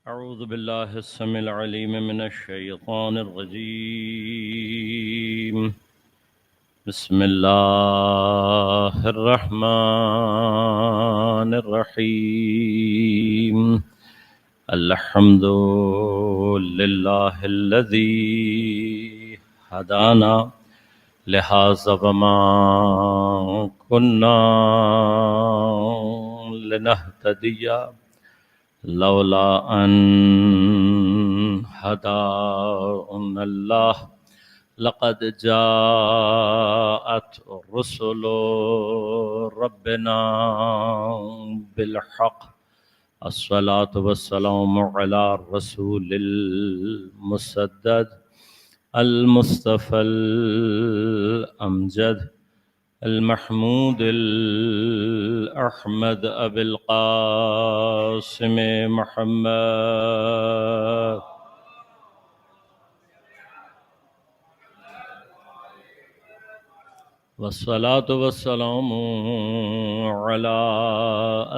أعوذ بالله السميع العليم من الشيطان الرجيم. بسم الله الرحمن الرحيم. الحمد لله الذي هدانا لهذا وما كنا لنهتدي لولا أن هدانا الله لقد جاءت رسل ربنا بالحق. الصلاة والسلام على الرسول المسدد المصطفى الأمجد المحمود الأحمد أبي القاسم محمد والصلاة والسلام على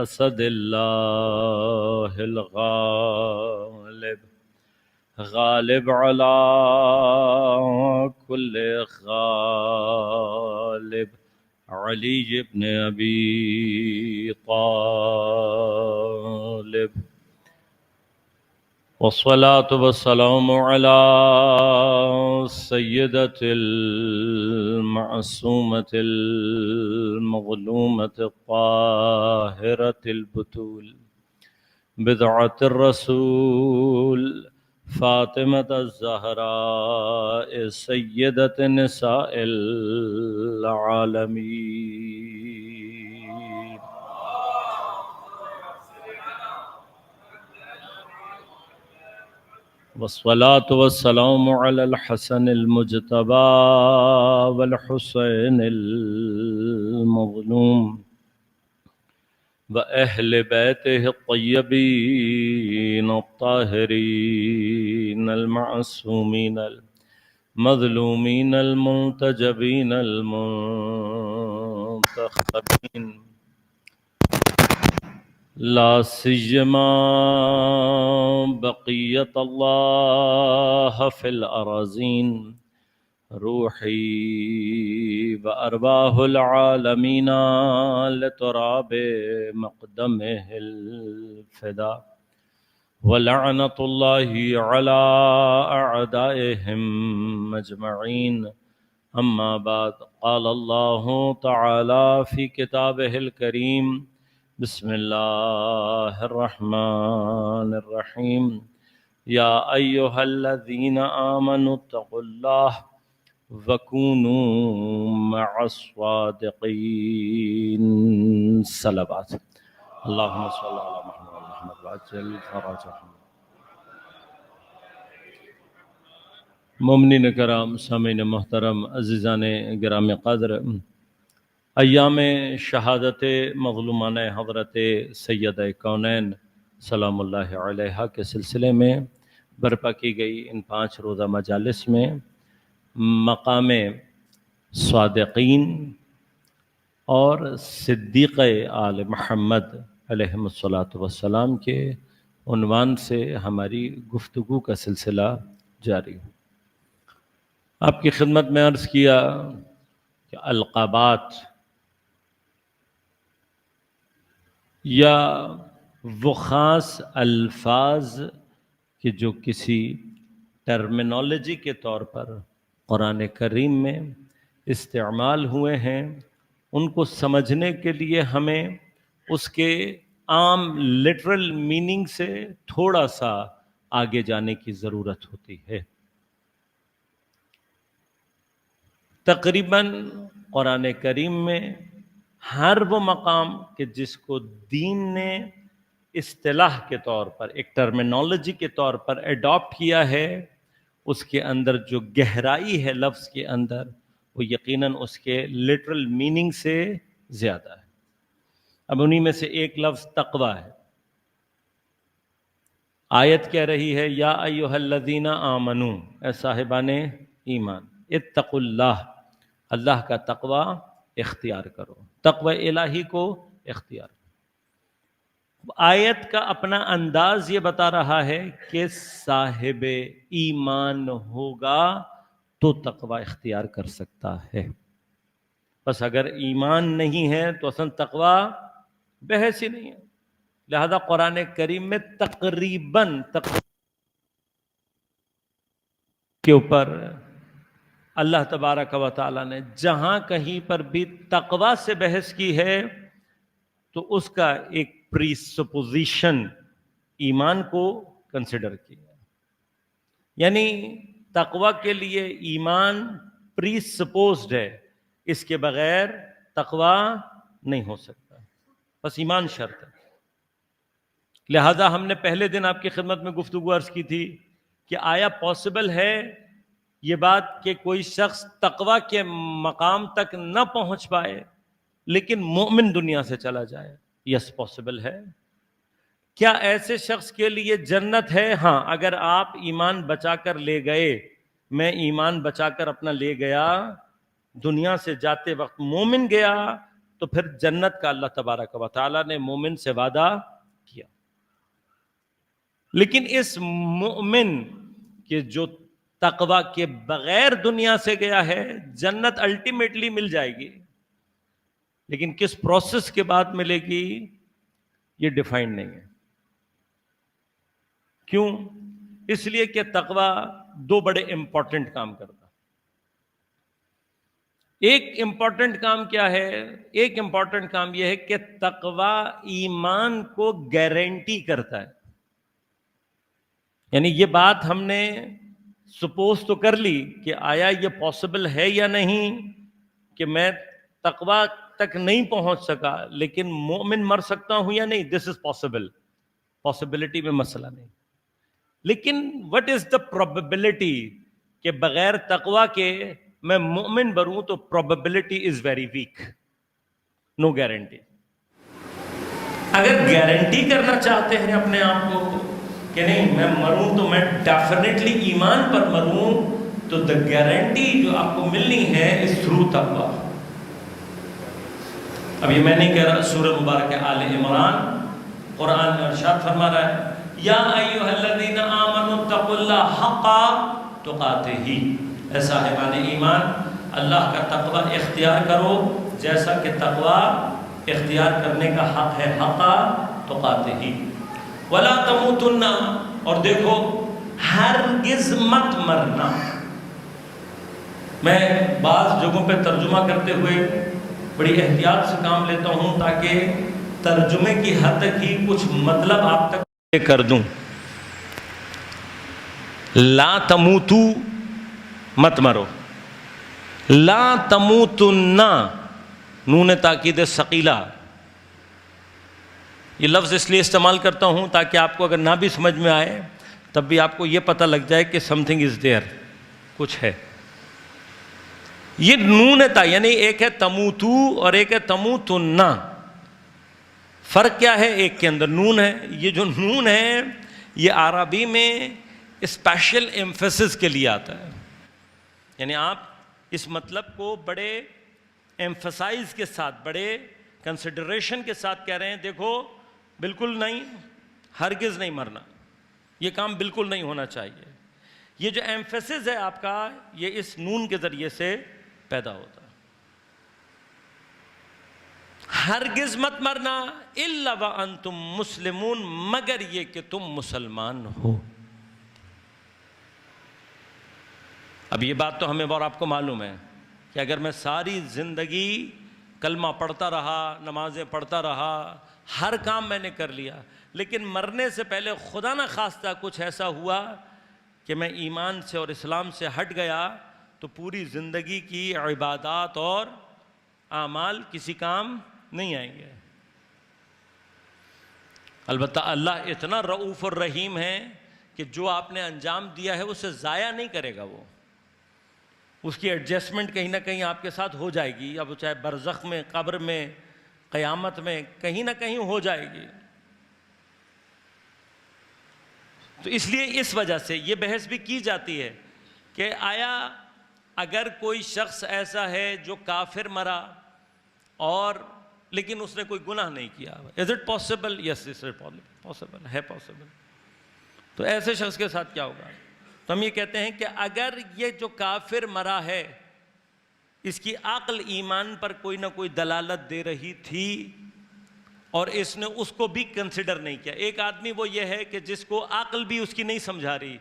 أسد الله الغالب غالب على كل غالب علي بن أبي طالب. والصلاة والسلام على السيدة المعصومة المظلومة الطاهرة البتول بضعة الرسول فاطمة الزهراء سيدة نساء العالمين. والصلاة والسلام على الحسن المجتبى والحسين المظلوم وأهل بيته الطيبين الطاهرين المعصومين المظلومين المنتجبين المنتخبين، لا سيما بقية الله في الأراضين روحي وأرواح العالمين لتراب مقدمه الفداء، ولعنة الله على أعدائهم أجمعين. أما بعد، قال الله تعالى في كتابه الكريم: بسم الله الرحمن الرحيم. يا أيها الذين آمنوا اتقوا الله وكونوا مع الصادقين. صلوات. اللهم صل على محمد وعلى محمد وعجل فرجهم. مومنین کرام، سامعین محترم، عزیزان گرامی قدر، ایام شہادت مظلومانہ حضرت سیدہ کونین سلام اللہ علیہا کے سلسلے میں برپا کی گئی ان 5 روزہ مجالس میں مقام صادقین اور صدیق آل محمد علیہم الصلاۃ والسلام کے عنوان سے ہماری گفتگو کا سلسلہ جاری ہے۔ آپ کی خدمت میں عرض کیا کہ القابات یا وہ خاص الفاظ کہ جو کسی ٹرمینالوجی کے طور پر قرآن کریم میں استعمال ہوئے ہیں، ان کو سمجھنے کے لیے ہمیں اس کے عام لٹرل میننگ سے تھوڑا سا آگے جانے کی ضرورت ہوتی ہے۔ تقریباً قرآن کریم میں ہر وہ مقام کہ جس کو دین نے اصطلاح کے طور پر، ایک ٹرمینالوجی کے طور پر ایڈاپٹ کیا ہے، اس کے اندر جو گہرائی ہے لفظ کے اندر، وہ یقیناً اس کے لٹرل میننگ سے زیادہ ہے۔ اب انہی میں سے ایک لفظ تقویٰ ہے۔ آیت کہہ رہی ہے یا ایھا الذین آمنو، اے صاحبان ایمان، اتقوا اللہ، اللہ کا تقویٰ اختیار کرو، تقوی الہی کو اختیار کرو۔ آیت کا اپنا انداز یہ بتا رہا ہے کہ صاحب ایمان ہوگا تو تقوی اختیار کر سکتا ہے. بس اگر ایمان نہیں ہے تو اصلا تقوی بحث ہی نہیں ہے. لہذا قرآن کریم میں تقریباً کے اوپر اللہ تبارک و تعالیٰ نے جہاں کہیں پر بھی تقوی سے بحث کی ہے تو اس کا ایک پری سپوزیشن ایمان کو کنسیڈر کیا. یعنی تقوی کے لیے ایمان پری سپوزڈ ہے، اس کے بغیر تقوی نہیں ہو سکتا، بس ایمان شرط ہے. لہذا ہم نے پہلے دن آپ کی خدمت میں گفتگو عرض کی تھی کہ آیا پاسبل ہے یہ بات کہ کوئی شخص تقوی کے مقام تک نہ پہنچ پائے لیکن مومن دنیا سے چلا جائے؟ یس پاسبل ہے. کیا ایسے شخص کے لیے جنت ہے؟ ہاں، اگر آپ ایمان بچا کر لے گئے، میں ایمان بچا کر اپنا لے گیا، دنیا سے جاتے وقت مومن گیا، تو پھر جنت کا اللہ تبارک و تعالیٰ نے مومن سے وعدہ کیا. لیکن اس مومن کے جو تقوی کے بغیر دنیا سے گیا ہے، جنت الٹیمیٹلی مل جائے گی، لیکن کس پروسیس کے بعد ملے گی یہ ڈیفائنڈ نہیں ہے. کیوں؟ اس لیے کہ تقوی دو بڑے امپورٹنٹ کام کرتا. ایک امپورٹنٹ کام کیا ہے؟ ایک امپورٹنٹ کام یہ ہے کہ تقوی ایمان کو گارنٹی کرتا ہے. یعنی یہ بات ہم نے سپوز تو کر لی کہ آیا یہ پاسبل ہے یا نہیں کہ میں تقوی تک نہیں پہنچ سکا لیکن مومن مر سکتا ہوں یا نہیں. دس از پاسبل، پاسبلٹی میں مسئلہ نہیں. لیکن وٹ از دا پروبیبلٹی کہ بغیر تقوی کے میں مومن بنوں؟ تو probability is very weak, no guarantee. اگر گارنٹی کرنا چاہتے ہیں اپنے آپ کو کہ نہیں میں مروں تو میں ڈیفینیٹلی ایمان پر مروں، تو دا گارنٹی جو آپ کو ملنی ہے اس تھرو تقوی. اب یہ میں نہیں کہہ رہا، سورہ مبارک آل عمران قرآن میں ارشاد فرما رہا ہے یا ایھا الذین آمنوا اتقوا اللہ حق تقاتہ، اے صاحبان ایمان اللہ کا تقوی اختیار کرو جیسا کہ تقوی اختیار کرنے کا حق ہے، حق تقاتہ ولا تموتن، اور دیکھو ہرگز مت مرنا. میں بعض جگہوں پہ ترجمہ کرتے ہوئے بڑی احتیاط سے کام لیتا ہوں تاکہ ترجمے کی حد تک ہی کچھ مطلب آپ تک کر دوں. لا تموتو، مت مرو. لا تموتن، نون تاکید ثقیلہ. یہ لفظ اس لیے استعمال کرتا ہوں تاکہ آپ کو اگر نہ بھی سمجھ میں آئے تب بھی آپ کو یہ پتہ لگ جائے کہ سم تھنگ از دیئر، کچھ ہے. یہ نون تا، یعنی ایک ہے تموتو اور ایک ہے تموتن. فرق کیا ہے؟ ایک کے اندر نون ہے. یہ جو نون ہے یہ عربی میں اسپیشل ایمفیسس کے لیے آتا ہے. یعنی آپ اس مطلب کو بڑے ایمفسائز کے ساتھ، بڑے کنسیڈریشن کے ساتھ کہہ رہے ہیں دیکھو بالکل نہیں، ہرگز نہیں مرنا، یہ کام بالکل نہیں ہونا چاہیے. یہ جو ایمفیسس ہے آپ کا یہ اس نون کے ذریعے سے پیدا ہوتا ہے. ہرگز مت مرنا الا وانتم مسلمون، مگر یہ کہ تم مسلمان ہو. اب یہ بات تو ہمیں اور آپ کو معلوم ہے کہ اگر میں ساری زندگی کلمہ پڑھتا رہا، نمازیں پڑھتا رہا، ہر کام میں نے کر لیا، لیکن مرنے سے پہلے خدا نہ خواستہ کچھ ایسا ہوا کہ میں ایمان سے اور اسلام سے ہٹ گیا، تو پوری زندگی کی عبادات اور اعمال کسی کام نہیں آئیں گے. البتہ اللہ اتنا رؤوف الرحیم ہے کہ جو آپ نے انجام دیا ہے اسے ضائع نہیں کرے گا. وہ اس کی ایڈجسٹمنٹ کہیں نہ کہیں آپ کے ساتھ ہو جائے گی، اب چاہے برزخ میں، قبر میں، قیامت میں، کہیں نہ کہیں ہو جائے گی. تو اس لیے اس وجہ سے یہ بحث بھی کی جاتی ہے کہ آیا اگر کوئی شخص ایسا ہے جو کافر مرا اور لیکن اس نے کوئی گناہ نہیں کیا. Is it possible? Yes it's possible ہے، پاسبل. تو ایسے شخص کے ساتھ کیا ہوگا؟ تو ہم یہ کہتے ہیں کہ اگر یہ جو کافر مرا ہے اس کی عقل ایمان پر کوئی نہ کوئی دلالت دے رہی تھی اور اس نے اس کو بھی کنسیڈر نہیں کیا. ایک آدمی وہ یہ ہے کہ جس کو عقل بھی اس کی نہیں سمجھا رہی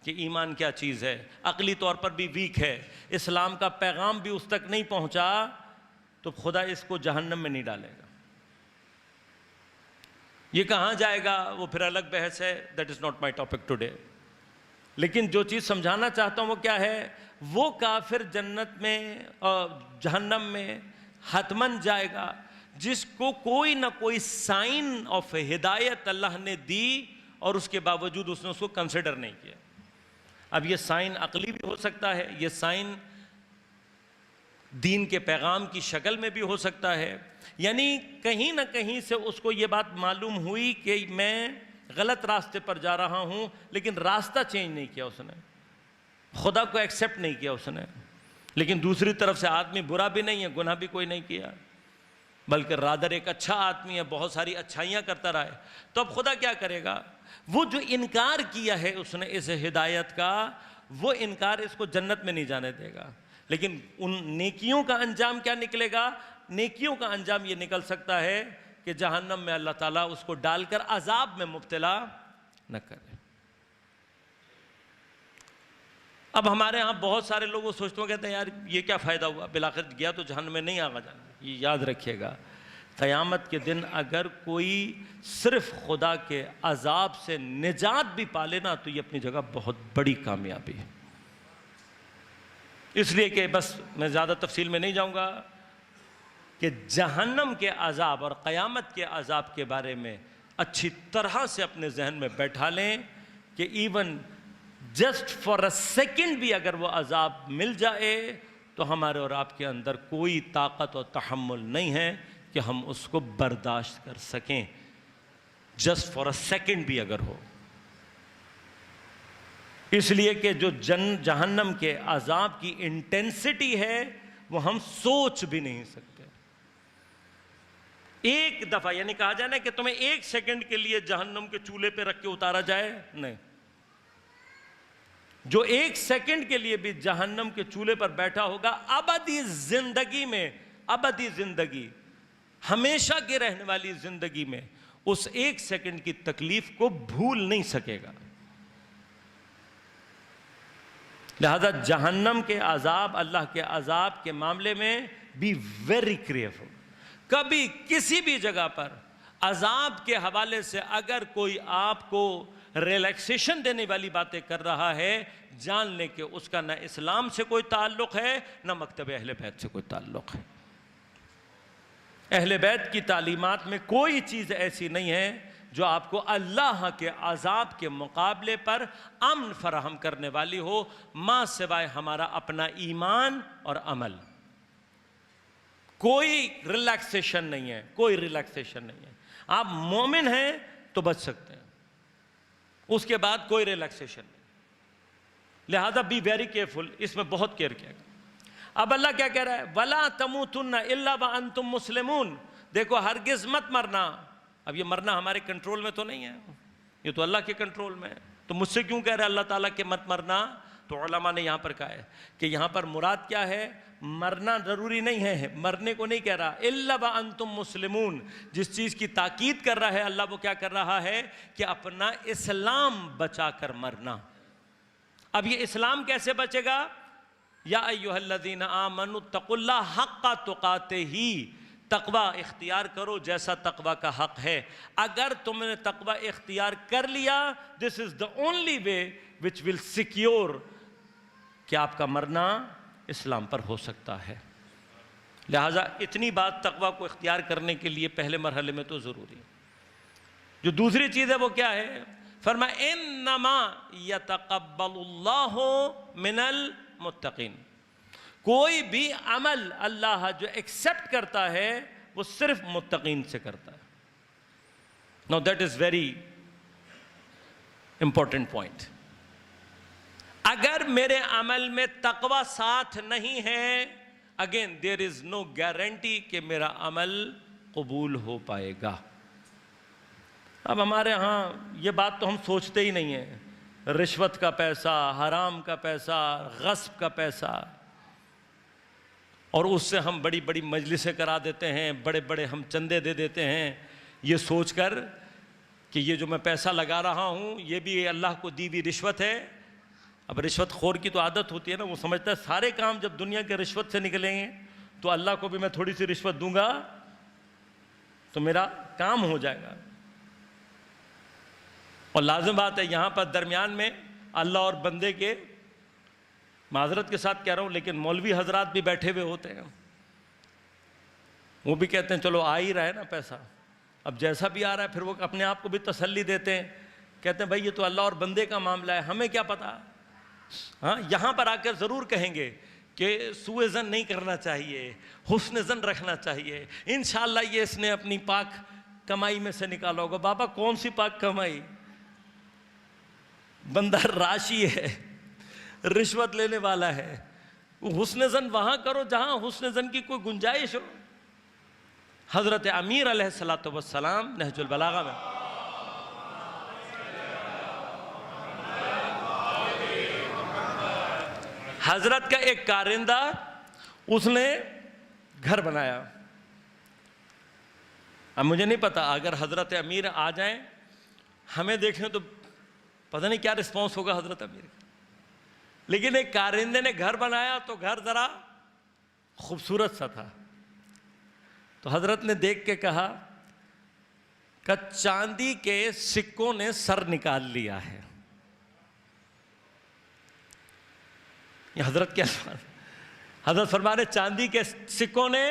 کہ ایمان کیا چیز ہے، عقلی طور پر بھی ویک ہے، اسلام کا پیغام بھی اس تک نہیں پہنچا، تو خدا اس کو جہنم میں نہیں ڈالے گا. یہ کہاں جائے گا وہ پھر الگ بحث ہے، that is not my topic today. لیکن جو چیز سمجھانا چاہتا ہوں وہ کیا ہے، وہ کافر جنت میں اور جہنم میں حتماً جائے گا جس کو کوئی نہ کوئی سائن آف ہدایت اللہ نے دی اور اس کے باوجود اس نے اس کو کنسیڈر نہیں کیا. اب یہ سائن عقلی بھی ہو سکتا ہے، یہ سائن دین کے پیغام کی شکل میں بھی ہو سکتا ہے. یعنی کہیں نہ کہیں سے اس کو یہ بات معلوم ہوئی کہ میں غلط راستے پر جا رہا ہوں، لیکن راستہ چینج نہیں کیا اس نے، خدا کو ایکسیپٹ نہیں کیا اس نے. لیکن دوسری طرف سے آدمی برا بھی نہیں ہے، گناہ بھی کوئی نہیں کیا، بلکہ رادر ایک اچھا آدمی ہے، بہت ساری اچھائیاں کرتا رہا ہے. تو اب خدا کیا کرے گا؟ وہ جو انکار کیا ہے اس نے اس ہدایت کا، وہ انکار اس کو جنت میں نہیں جانے دے گا. لیکن ان نیکیوں کا انجام کیا نکلے گا؟ نیکیوں کا انجام یہ نکل سکتا ہے کہ جہنم میں اللہ تعالیٰ اس کو ڈال کر عذاب میں مبتلا نہ کرے. اب ہمارے ہاں بہت سارے لوگ وہ سوچتے ہیں، کہتے ہیں یار یہ کیا فائدہ ہوا، بالآخر گیا تو جہنم میں نہیں آگا جانا. یہ یاد رکھیے گا، قیامت کے دن اگر کوئی صرف خدا کے عذاب سے نجات بھی پالے نا تو یہ اپنی جگہ بہت بڑی کامیابی ہے. اس لیے کہ بس میں زیادہ تفصیل میں نہیں جاؤں گا کہ جہنم کے عذاب اور قیامت کے عذاب کے بارے میں اچھی طرح سے اپنے ذہن میں بیٹھا لیں کہ even just for a second بھی اگر وہ عذاب مل جائے تو ہمارے اور آپ کے اندر کوئی طاقت اور تحمل نہیں ہے کہ ہم اس کو برداشت کر سکیں، جسٹ فار اے سیکنڈ بھی اگر ہو. اس لیے کہ جو جہنم کے عذاب کی انٹینسٹی ہے وہ ہم سوچ بھی نہیں سکتے. ایک دفعہ یعنی کہا جائے نا کہ تمہیں ایک سیکنڈ کے لیے جہنم کے چولہے پہ رکھ کے اتارا جائے، نہیں. جو ایک سیکنڈ کے لیے بھی جہنم کے چولہے پر بیٹھا ہوگا ابدی زندگی میں، ابدی زندگی، ہمیشہ کے رہنے والی زندگی میں اس ایک سیکنڈ کی تکلیف کو بھول نہیں سکے گا. لہذا جہنم کے عذاب، اللہ کے عذاب کے معاملے میں بی ویری کیئرفل. کبھی کسی بھی جگہ پر عذاب کے حوالے سے اگر کوئی آپ کو ریلیکسیشن دینے والی باتیں کر رہا ہے، جان لیں کہ اس کا نہ اسلام سے کوئی تعلق ہے نہ مکتب اہل بیت سے کوئی تعلق ہے. اہل بیت کی تعلیمات میں کوئی چیز ایسی نہیں ہے جو آپ کو اللہ کے عذاب کے مقابلے پر امن فراہم کرنے والی ہو، ماں سوائے ہمارا اپنا ایمان اور عمل. کوئی ریلیکسیشن نہیں ہے، کوئی ریلیکسیشن نہیں ہے. آپ مومن ہیں تو بچ سکتے ہیں، اس کے بعد کوئی ریلیکسیشن نہیں. لہذا بی ویری کیئرفل، اس میں بہت کیئر کیا گیا. اب اللہ کیا کہہ رہا ہے؟ وَلَا تَمُوتُنَّ إِلَّا وَأَنْتُمْ مُسْلِمُونَ. دیکھو ہرگز مت مرنا. اب یہ مرنا ہمارے کنٹرول میں تو نہیں ہے، یہ تو اللہ کے کنٹرول میں ہے. تو مجھ سے کیوں کہہ رہا ہے اللہ تعالیٰ کہ مت مرنا؟ تو علماء نے یہاں پر کہا ہے کہ یہاں پر مراد کیا ہے؟ مرنا ضروری نہیں ہے، مرنے کو نہیں کہہ رہا. إِلَّا وَأَنْتُمْ مُسْلِمُونَ. جس چیز کی تاکید کر رہا ہے اللہ، وہ کیا کر رہا ہے کہ اپنا اسلام بچا کر مرنا. اب یہ اسلام کیسے بچے گا؟ یا ایھا الذین آمنوا اتقوا اللہ حق تقاتہ. تقوی اختیار کرو جیسا تقوی کا حق ہے. اگر تم نے تقوی اختیار کر لیا، this is the only way which will secure کہ آپ کا مرنا اسلام پر ہو سکتا ہے. لہٰذا اتنی بات تقوی کو اختیار کرنے کے لیے پہلے مرحلے میں تو ضروری ہے. جو دوسری چیز ہے وہ کیا ہے؟ فرمایا انما یتقبل اللہ من المتقین. کوئی بھی عمل اللہ جو ایکسیپٹ کرتا ہے وہ صرف متقین سے کرتا ہے. Now that is very important point. اگر میرے عمل میں تقوی ساتھ نہیں ہے، again there is no guarantee کہ میرا عمل قبول ہو پائے گا۔ اب ہمارے ہاں یہ بات تو ہم سوچتے ہی نہیں ہیں، رشوت کا پیسہ، حرام کا پیسہ، غصب کا پیسہ، اور اس سے ہم بڑی بڑی مجلسیں کرا دیتے ہیں، بڑے بڑے ہم چندے دے دیتے ہیں، یہ سوچ کر کہ یہ جو میں پیسہ لگا رہا ہوں یہ بھی اللہ کو دی ہوئی رشوت ہے۔ اب رشوت خور کی تو عادت ہوتی ہے نا، وہ سمجھتا ہے سارے کام جب دنیا کے رشوت سے نکلیں گے تو اللہ کو بھی میں تھوڑی سی رشوت دوں گا تو میرا کام ہو جائے گا۔ اور لازم بات ہے یہاں پر درمیان میں اللہ اور بندے کے، معذرت کے ساتھ کہہ رہا ہوں لیکن مولوی حضرات بھی بیٹھے ہوئے ہوتے ہیں، وہ بھی کہتے ہیں چلو آ ہی رہا ہے نا پیسہ، اب جیسا بھی آ رہا ہے، پھر وہ اپنے آپ کو بھی تسلی دیتے ہیں، کہتے ہیں بھائی یہ تو اللہ اور بندے کا معاملہ ہے، ہمیں کیا پتہ۔ ہاں یہاں پر آ کر ضرور کہیں گے کہ سوء ظن نہیں کرنا چاہیے، حسن ظن رکھنا چاہیے، انشاءاللہ یہ اس نے اپنی پاک کمائی میں سے نکالا ہوگا۔ بابا کون سی پاک کمائی؟ بندہ راشی ہے، رشوت لینے والا ہے، حسن ظن وہاں کرو جہاں حسن ظن کی کوئی گنجائش ہو۔ حضرت امیر علیہ السلام نہج البلاغہ میں حضرت کا ایک کارندہ، اس نے گھر بنایا۔ اب مجھے نہیں پتا اگر حضرت امیر آ جائیں ہمیں دیکھیں تو پتہ نہیں کیا رسپانس ہوگا حضرت امیر کا، لیکن ایک کارندے نے گھر بنایا تو گھر ذرا خوبصورت سا تھا، تو حضرت نے دیکھ کے کہا کہ چاندی کے سکوں نے سر نکال لیا ہے۔ یہ حضرت کیا حضرت فرما رہے چاندی کے سکوں نے،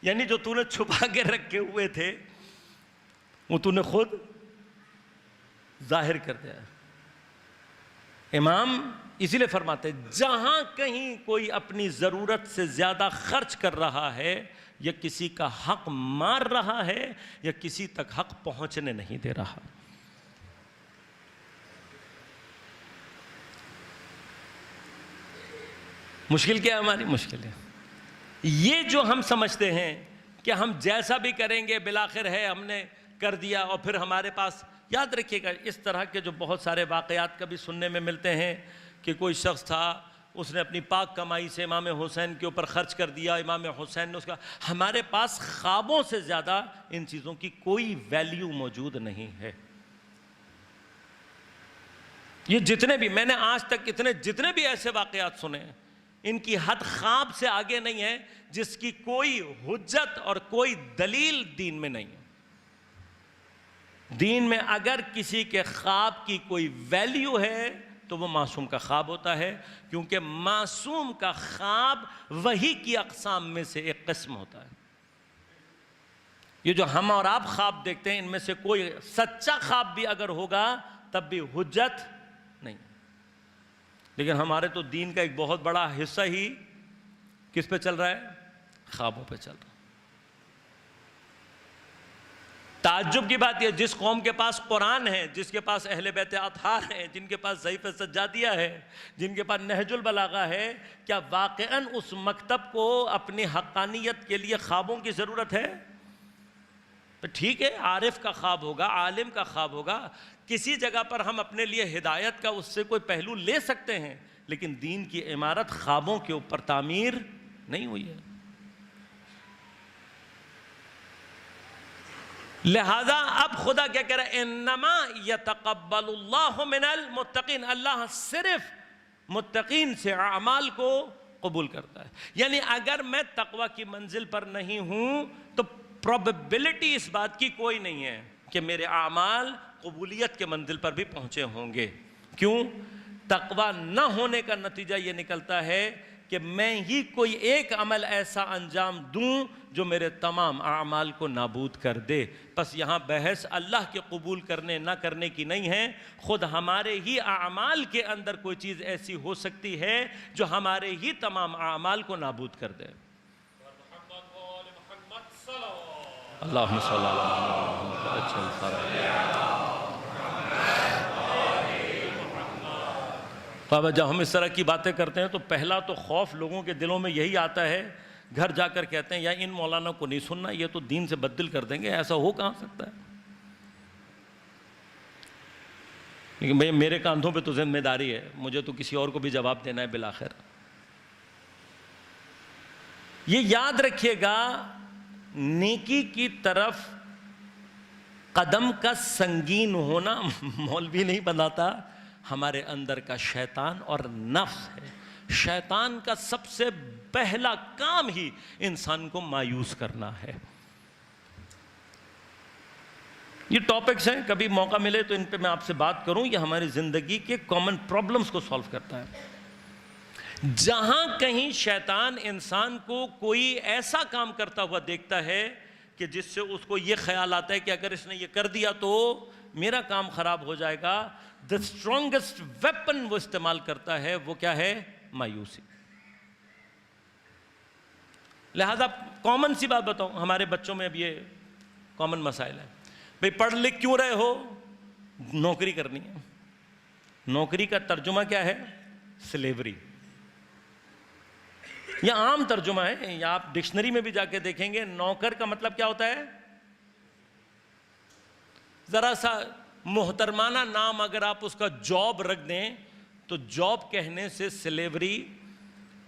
یعنی جو تو نے چھپا کے رکھے ہوئے تھے وہ تو نے خود ظاہر کر دیا۔ امام اسی لیے فرماتے ہیں جہاں کہیں کوئی اپنی ضرورت سے زیادہ خرچ کر رہا ہے یا کسی کا حق مار رہا ہے یا کسی تک حق پہنچنے نہیں دے رہا، مشکل کیا ہے ہماری؟ مشکل ہے یہ جو ہم سمجھتے ہیں کہ ہم جیسا بھی کریں گے بالآخر ہے ہم نے کر دیا، اور پھر ہمارے پاس، یاد رکھیے گا اس طرح کے جو بہت سارے واقعات کبھی سننے میں ملتے ہیں کہ کوئی شخص تھا، اس نے اپنی پاک کمائی سے امام حسین کے اوپر خرچ کر دیا، امام حسین نے اس کا، ہمارے پاس خوابوں سے زیادہ ان چیزوں کی کوئی ویلیو موجود نہیں ہے۔ یہ جتنے بھی میں نے آج تک جتنے بھی ایسے واقعات سنے ہیں ان کی حد خواب سے آگے نہیں ہے، جس کی کوئی حجت اور کوئی دلیل دین میں نہیں ہے۔ دین میں اگر کسی کے خواب کی کوئی ویلیو ہے تو وہ معصوم کا خواب ہوتا ہے، کیونکہ معصوم کا خواب وحی کی اقسام میں سے ایک قسم ہوتا ہے۔ یہ جو ہم اور آپ خواب دیکھتے ہیں ان میں سے کوئی سچا خواب بھی اگر ہوگا تب بھی حجت نہیں، لیکن ہمارے تو دین کا ایک بہت بڑا حصہ ہی کس پہ چل رہا ہے؟ خوابوں پہ چل رہا ہے۔ تعجب کی بات یہ، جس قوم کے پاس قرآن ہے، جس کے پاس اہل بیت اطہار ہیں، جن کے پاس ضعیف سجادیہ ہے، جن کے پاس نہج البلاغہ ہے، کیا واقعاً اس مکتب کو اپنی حقانیت کے لیے خوابوں کی ضرورت ہے؟ تو ٹھیک ہے عارف کا خواب ہوگا، عالم کا خواب ہوگا، کسی جگہ پر ہم اپنے لیے ہدایت کا اس سے کوئی پہلو لے سکتے ہیں، لیکن دین کی عمارت خوابوں کے اوپر تعمیر نہیں ہوئی ہے۔ لہذا اب خدا کیا کہہ رہا ہے؟ انما یتقبل اللہ من المتقین، اللہ صرف متقین سے اعمال کو قبول کرتا ہے۔ یعنی اگر میں تقوی کی منزل پر نہیں ہوں تو پروبیبلٹی اس بات کی کوئی نہیں ہے کہ میرے اعمال قبولیت کے منزل پر بھی پہنچے ہوں گے۔ کیوں؟ تقوی نہ ہونے کا نتیجہ یہ نکلتا ہے کہ میں ہی کوئی ایک عمل ایسا انجام دوں جو میرے تمام اعمال کو نابود کر دے۔ پس یہاں بحث اللہ کے قبول کرنے نہ کرنے کی نہیں ہے، خود ہمارے ہی اعمال کے اندر کوئی چیز ایسی ہو سکتی ہے جو ہمارے ہی تمام اعمال کو نابود کر دے۔ اللہم صلی اللہ علیہ وسلم۔ بابا جب ہم اس طرح کی باتیں کرتے ہیں تو پہلا تو خوف لوگوں کے دلوں میں یہی آتا ہے گھر جا کر کہتے ہیں یا ان مولانا کو نہیں سننا، یہ تو دین سے بدل کر دیں گے، ایسا ہو کہاں سکتا ہے؟ لیکن بھئی میرے کاندھوں پہ تو ذمہ داری ہے، مجھے تو کسی اور کو بھی جواب دینا ہے بالآخر۔ یہ یاد رکھیے گا، نیکی کی طرف قدم کا سنگین ہونا مولوی نہیں بناتا، ہمارے اندر کا شیطان اور نفس ہے۔ شیطان کا سب سے پہلا کام ہی انسان کو مایوس کرنا ہے۔ یہ ٹاپکس ہیں، کبھی موقع ملے تو ان پہ میں آپ سے بات کروں، یہ ہماری زندگی کے کامن پرابلمز کو سالو کرتا ہے۔ جہاں کہیں شیطان انسان کو کوئی ایسا کام کرتا ہوا دیکھتا ہے کہ جس سے اس کو یہ خیال آتا ہے کہ اگر اس نے یہ کر دیا تو میرا کام خراب ہو جائے گا، the strongest weapon وہ استعمال کرتا ہے، وہ کیا ہے؟ مایوسی۔ لہذا کامن سی بات بتاؤں، ہمارے بچوں میں اب یہ کامن مسائل ہے، بھئی پڑھ لکھ کیوں رہے ہو؟ نوکری کرنی ہے۔ نوکری کا ترجمہ کیا ہے؟ سلیوری۔ یہ عام ترجمہ ہے، یا آپ ڈکشنری میں بھی جا کے دیکھیں گے، نوکر کا مطلب کیا ہوتا ہے؟ ذرا سا محترمانہ نام اگر آپ اس کا جاب رکھ دیں تو جاب کہنے سے سلیوری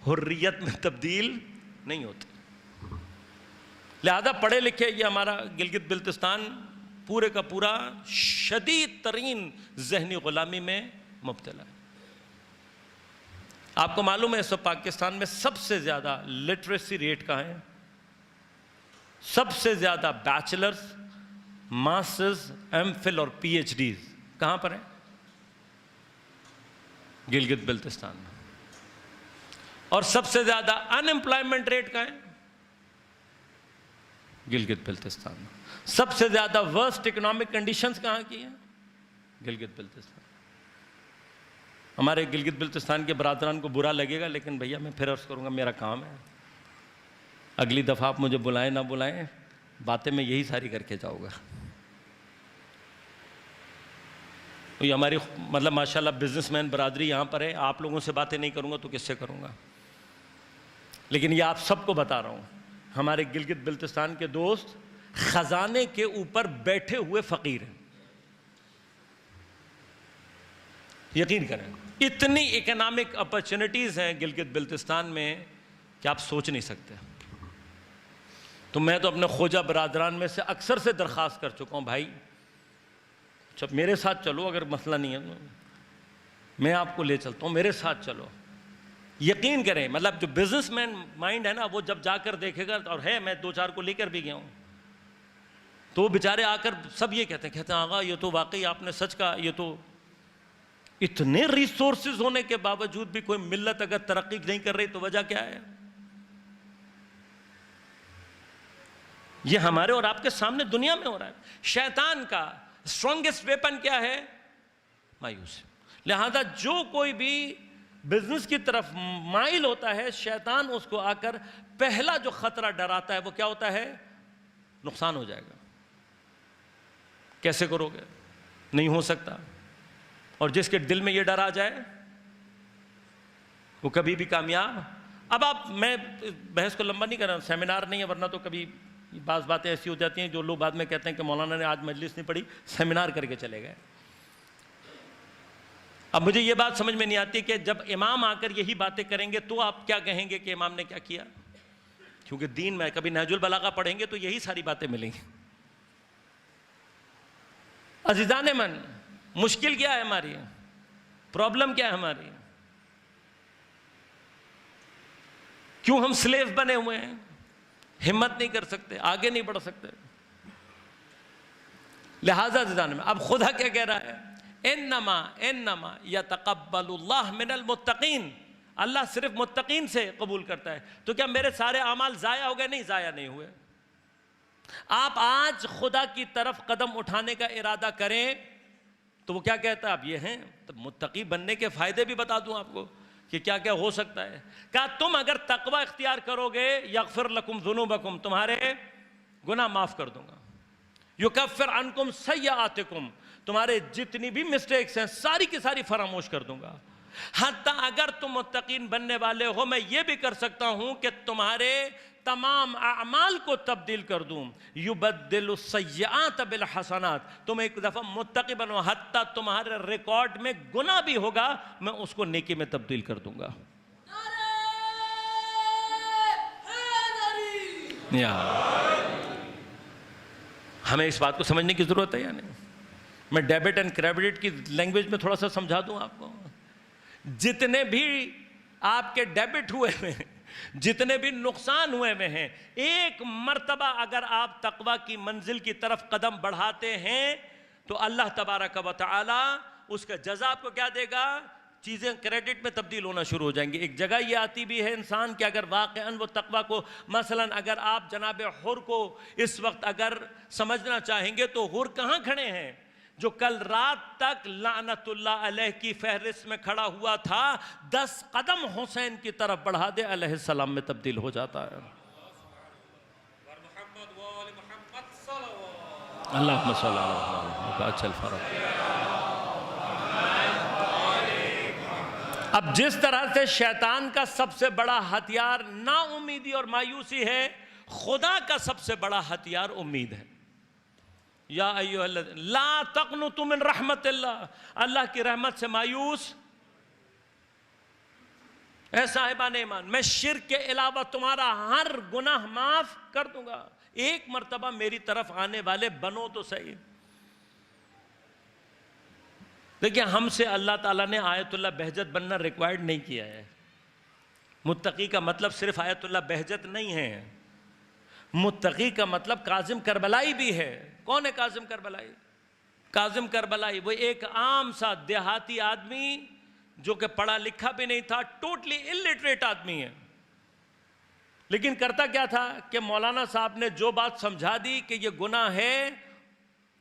حریت میں تبدیل نہیں ہوتی۔ لہذا پڑھے لکھے، یہ ہمارا گلگت بلتستان پورے کا پورا شدید ترین ذہنی غلامی میں مبتلا ہے۔ آپ کو معلوم ہے اس وقت پاکستان میں سب سے زیادہ لٹریسی ریٹ کہاں ہے؟ سب سے زیادہ بیچلرز، ماسٹرز، ایم فل اور پی ایچ ڈیز کہاں پر ہیں؟ گلگت بلتستان میں۔ اور سب سے زیادہ ان امپلائمنٹ ریٹ کہاں ہے؟ گلگت بلتستان میں۔ سب سے زیادہ ورسٹ اکنامک کنڈیشنز کہاں کی ہیں؟ گلگت بلتستان۔ ہمارے گلگت بلتستان کے برادران کو برا لگے گا، لیکن بھیا میں پھر عرض کروں گا، میرا کام ہے، اگلی دفعہ آپ مجھے بلائیں نہ بلائیں، باتیں میں یہی ساری کر کے جاؤں گا۔ یہ ہماری مطلب ماشاءاللہ بزنس مین برادری یہاں پر ہے، آپ لوگوں سے باتیں نہیں کروں گا تو کس سے کروں گا؟ لیکن یہ آپ سب کو بتا رہا ہوں، ہمارے گلگت بلتستان کے دوست خزانے کے اوپر بیٹھے ہوئے فقیر ہیں۔ یقین کریں، اتنی اکنامک اپرچونٹیز ہیں گلگت بلتستان میں کہ آپ سوچ نہیں سکتے۔ تو میں تو اپنے خوجہ برادران میں سے اکثر سے درخواست کر چکا ہوں، بھائی جب میرے ساتھ چلو، اگر مسئلہ نہیں ہے میں آپ کو لے چلتا ہوں، میرے ساتھ چلو۔ یقین کریں، مطلب جو بزنس مین مائنڈ ہے نا، وہ جب جا کر دیکھے گا، اور ہے میں 2-4 کو لے کر بھی گیا ہوں، تو وہ بیچارے آ کر سب یہ کہتے ہیں آغا یہ تو واقعی آپ نے سچ کہا، یہ تو اتنے ریسورسز ہونے کے باوجود بھی کوئی ملت اگر ترقی نہیں کر رہی تو وجہ کیا ہے؟ یہ ہمارے اور آپ کے سامنے دنیا میں ہو رہا ہے۔ شیطان کا اسٹرانگسٹ ویپن کیا ہے؟ مایوسی۔ لہذا جو کوئی بھی بزنس کی طرف مائل ہوتا ہے، شیطان اس کو آ کر پہلا جو خطرہ ڈراتا ہے وہ کیا ہوتا ہے؟ نقصان ہو جائے گا، کیسے کرو گے؟ نہیں ہو سکتا۔ اور جس کے دل میں یہ ڈر آ جائے وہ کبھی بھی کامیاب۔ اب آپ، میں بحث کو لمبا نہیں کر رہا، سیمینار نہیں ہے، ورنہ تو کبھی بعض باتیں ایسی ہو جاتی ہیں جو لوگ بعد میں کہتے ہیں کہ مولانا نے آج مجلس نہیں پڑھی، سیمینار کر کے چلے گئے۔ اب مجھے یہ بات سمجھ میں نہیں آتی کہ جب امام آ کر یہی باتیں کریں گے تو آپ کیا کہیں گے کہ امام نے کیا کیا؟ کیونکہ دین میں کبھی نہج البلاغہ پڑھیں گے تو یہی ساری باتیں ملیں گی۔ عزیزان من، مشکل کیا ہے ہماری؟ پرابلم کیا ہے ہماری؟ کیوں ہم سلیو بنے ہوئے ہیں؟ ہمت نہیں کر سکتے، آگے نہیں بڑھ سکتے۔ لہذا عزیزان من، اب خدا کیا کہہ رہا ہے؟ انما یتقبل اللہ من المتقین، اللہ صرف متقین سے قبول کرتا ہے۔ تو کیا میرے سارے اعمال ضائع ہو گئے؟ نہیں، ضائع نہیں ہوئے۔ آپ آج خدا کی طرف قدم اٹھانے کا ارادہ کریں تو وہ کیا کہتا ہے؟ آپ یہ ہیں، تو متقی بننے کے فائدے بھی بتا دوں آپ کو کہ کیا کیا ہو سکتا ہے۔ کہا تم اگر تقوی اختیار کرو گے، یغفر لکم ذنوبکم، تمہارے گناہ معاف کر دوں گا، یکفر عنکم سیئاتکم، تمہارے جتنی بھی مسٹیکس ہیں ساری کی ساری فراموش کر دوں گا، حتیٰ اگر تم متقین بننے والے ہو میں یہ بھی کر سکتا ہوں کہ تمہارے تمام اعمال کو تبدیل کر دوں. یبدل السیئات بالحسنات. تم ایک دفعہ متقی بنو حتیٰ تمہارے ریکارڈ میں گناہ بھی ہوگا میں اس کو نیکی میں تبدیل کر دوں گا. ہمیں اس بات کو سمجھنے کی ضرورت ہے یا نہیں؟ میں ڈیبٹ اینڈ کریڈٹ کی لینگویج میں تھوڑا سا سمجھا دوں آپ کو. جتنے بھی آپ کے ڈیبٹ ہوئے ہوئے ہیں، جتنے بھی نقصان ہوئے ہوئے ہیں، ایک مرتبہ اگر آپ تقوی کی منزل کی طرف قدم بڑھاتے ہیں تو اللہ تبارک و تعالی اس کا جزا آپ کو کیا دے گا؟ چیزیں کریڈٹ میں تبدیل ہونا شروع ہو جائیں گی. ایک جگہ یہ آتی بھی ہے انسان کہ اگر واقعاً وہ تقوی کو، مثلا اگر آپ جناب حر کو اس وقت اگر سمجھنا چاہیں گے تو حر کہاں کھڑے ہیں؟ جو کل رات تک لعنت اللہ علیہ کی فہرست میں کھڑا ہوا تھا، 10 قدم حسین کی طرف بڑھا دے علیہ السلام میں تبدیل ہو جاتا ہے. اللہم صلی اللہ علیہ وسلم. اچھا الفرق. اب جس طرح سے شیطان کا سب سے بڑا ہتھیار نا امیدی اور مایوسی ہے، خدا کا سب سے بڑا ہتھیار امید ہے. یا ایھا الذین لا تقنطوا من رحمت اللہ. اللہ کی رحمت سے مایوس اے صاحبان ایمان، میں شرک کے علاوہ تمہارا ہر گناہ معاف کر دوں گا. ایک مرتبہ میری طرف آنے والے بنو تو صحیح. دیکھیں ہم سے اللہ تعالیٰ نے آیت اللہ بہجت بننا ریکوائرڈ نہیں کیا ہے. متقی کا مطلب صرف آیت اللہ بہجت نہیں ہے. متقی کا مطلب کاظم کربلائی بھی ہے. کون ہے کاظم کربلائی؟ کاظم کربلائی وہ ایک عام سا دیہاتی آدمی جو کہ پڑھا لکھا بھی نہیں تھا، ٹوٹلی الٹریٹ آدمی ہے. لیکن کرتا کیا تھا کہ مولانا صاحب نے جو بات سمجھا دی کہ یہ گناہ ہے،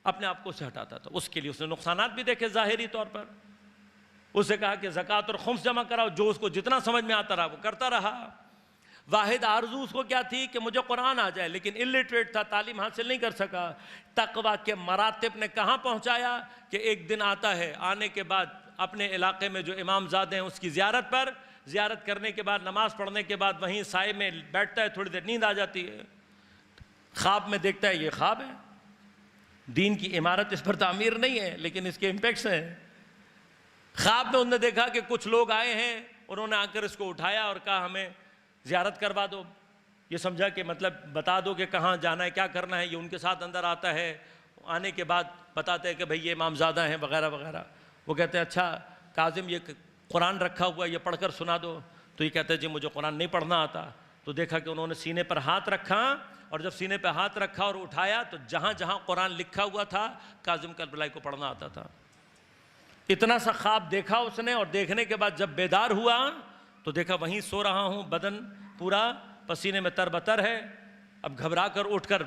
اپنے آپ کو سے ہٹاتا تھا. اس کے لیے اس نے نقصانات بھی دیکھے ظاہری طور پر. اسے کہا کہ زکوٰۃ اور خمس جمع کراؤ. جو اس کو جتنا سمجھ میں آتا رہا وہ کرتا رہا. واحد آرزو اس کو کیا تھی کہ مجھے قرآن آ جائے، لیکن الٹریٹ تھا، تعلیم حاصل نہیں کر سکا. تقویٰ کے مراتب نے کہاں پہنچایا کہ ایک دن آتا ہے، آنے کے بعد اپنے علاقے میں جو امام زادے ہیں اس کی زیارت پر، زیارت کرنے کے بعد نماز پڑھنے کے بعد وہیں سائے میں بیٹھتا ہے. تھوڑی دیر نیند آ جاتی ہے. خواب میں دیکھتا ہے یہ خواب ہے، دین کی عمارت اس پر تعمیر نہیں ہے لیکن اس کے امپیکٹس ہیں. خواب میں انہوں نے دیکھا کہ کچھ لوگ آئے ہیں، انہوں نے آ کر اس کو اٹھایا اور کہا ہمیں زیارت کروا دو. یہ سمجھا کہ مطلب بتا دو کہ کہاں جانا ہے، کیا کرنا ہے. یہ ان کے ساتھ اندر آتا ہے. آنے کے بعد بتاتے ہیں کہ بھئی یہ امام زادہ ہیں وغیرہ وغیرہ. وہ کہتے ہیں اچھا کاظم یہ قرآن رکھا ہوا ہے، یہ پڑھ کر سنا دو. تو یہ کہتے ہیں جی مجھے قرآن نہیں پڑھنا آتا. تو دیکھا کہ انہوں نے سینے پر ہاتھ رکھا، اور جب سینے پہ ہاتھ رکھا اور اٹھایا تو جہاں جہاں قرآن لکھا ہوا تھا کاظم کربلائی کو پڑھنا آتا تھا. اتنا سا خواب دیکھا اس نے، اور دیکھنے کے بعد جب بیدار ہوا تو دیکھا وہیں سو رہا ہوں، بدن پورا پسینے میں تر بتر ہے. اب گھبرا کر اٹھ کر